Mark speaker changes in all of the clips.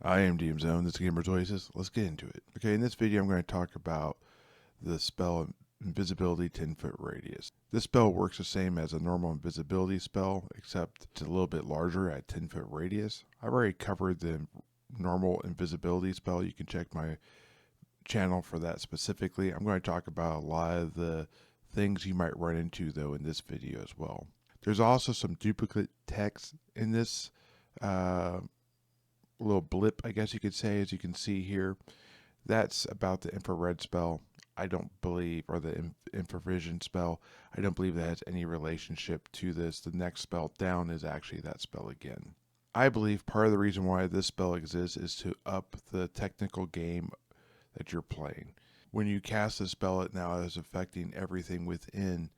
Speaker 1: I am DM Zone, this is Gamer's Oasis. Let's get into it. Okay, in this video I'm going to talk about the spell Invisibility 10-foot radius. This spell works the same as a normal invisibility spell, except it's a little bit larger at 10-foot radius. I've already covered the normal invisibility spell. You can check my channel for that specifically. I'm going to talk about a lot of the things you might run into though in this video as well. There's also some duplicate text in this little blip, I guess you could say, as you can see here. That's about the infrared spell. I don't believe, or the infravision spell, I don't believe that has any relationship to this. The next spell down is actually that spell again. I believe part of the reason why this spell exists is to up the technical game that you're playing. When you cast a spell, it now is affecting everything within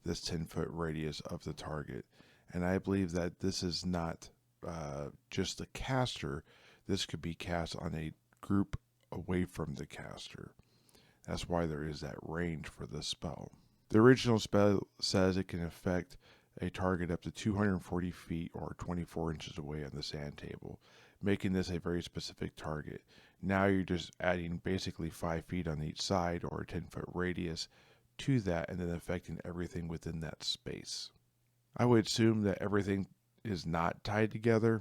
Speaker 1: this 10-foot radius of the target. And I believe that this is not just the caster. This could be cast on a group away from the caster. That's why there is that range for this spell. The original spell says it can affect a target up to 240 feet or 24 inches away on the sand table, making this a very specific target. Now you're just adding basically 5 feet on each side or a 10-foot radius to that and then affecting everything within that space. I would assume that everything is not tied together.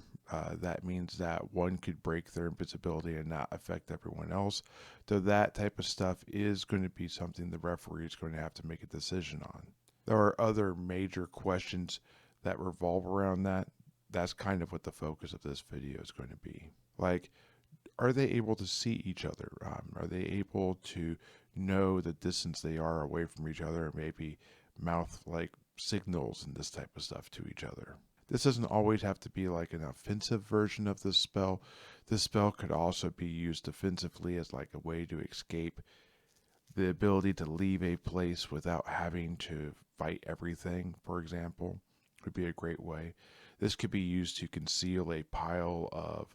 Speaker 1: That means that one could break their invisibility and not affect everyone else. Though that type of stuff is going to be something the referee is going to have to make a decision on. There are other major questions that revolve around that. That's kind of what the focus of this video is going to be. Like, are they able to see each other? Are they able to know the distance they are away from each other, or maybe mouth like signals and this type of stuff to each other? This doesn't always have to be like an offensive version of this spell. This spell could also be used defensively as like a way to escape. The ability to leave a place without having to fight everything, for example, would be a great way. This could be used to conceal a pile of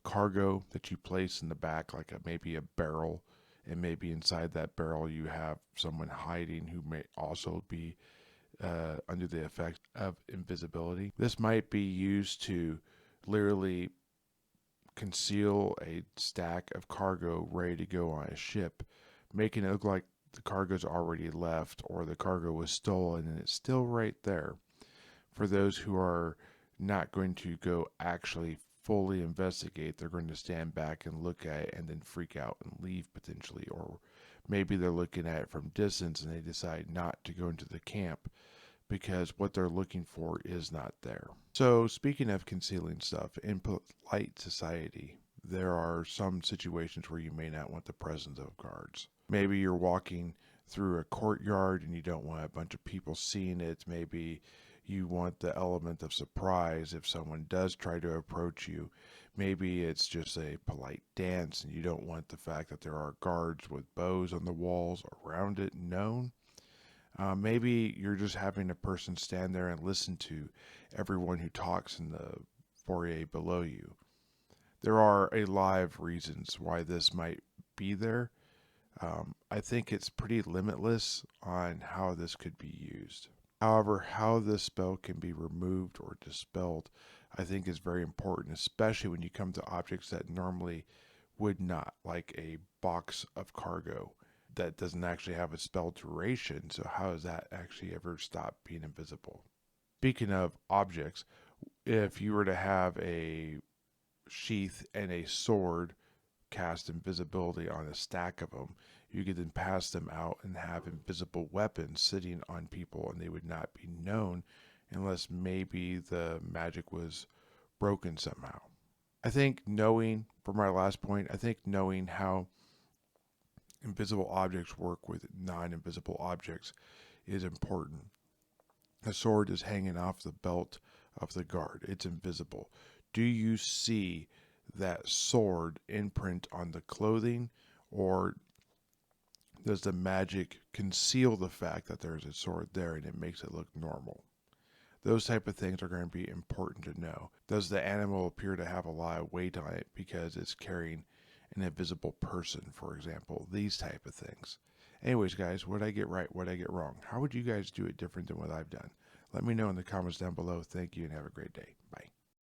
Speaker 1: cargo that you place in the back, like maybe a barrel, and maybe inside that barrel you have someone hiding who may also be under the effect of invisibility. This might be used to literally conceal a stack of cargo ready to go on a ship, making it look like the cargo's already left or the cargo was stolen and it's still right there. For those who are not going to go actually fully investigate, they're going to stand back and look at it and then freak out and leave potentially. Or maybe they're looking at it from distance and they decide not to go into the camp because what they're looking for is not there. So speaking of concealing stuff, in polite society, there are some situations where you may not want the presence of guards. Maybe you're walking through a courtyard and you don't want a bunch of people seeing it. Maybe you want the element of surprise if someone does try to approach you. Maybe it's just a polite dance and you don't want the fact that there are guards with bows on the walls around it known. Maybe you're just having a person stand there and listen to everyone who talks in the foyer below you. There are a lot of reasons why this might be there. I think it's pretty limitless on how this could be used. However, how this spell can be removed or dispelled, I think is very important, especially when you come to objects that normally would not, like a box of cargo that doesn't actually have a spell duration. So how does that actually ever stop being invisible? Speaking of objects, if you were to have a sheath and a sword cast invisibility on a stack of them, you could then pass them out and have invisible weapons sitting on people and they would not be known unless maybe the magic was broken somehow. I think knowing, for my last point, I think knowing how invisible objects work with non-invisible objects is important. A sword is hanging off the belt of the guard. It's invisible. Do you see that sword imprint on the clothing, or does the magic conceal the fact that there's a sword there and it makes it look normal? Those type of things are going to be important to know. Does the animal appear to have a lot of weight on it because it's carrying an invisible person, for example? These type of things. Anyways, guys, what did I get right? What did I get wrong? How would you guys do it different than what I've done? Let me know in the comments down below. Thank you and have a great day. Bye.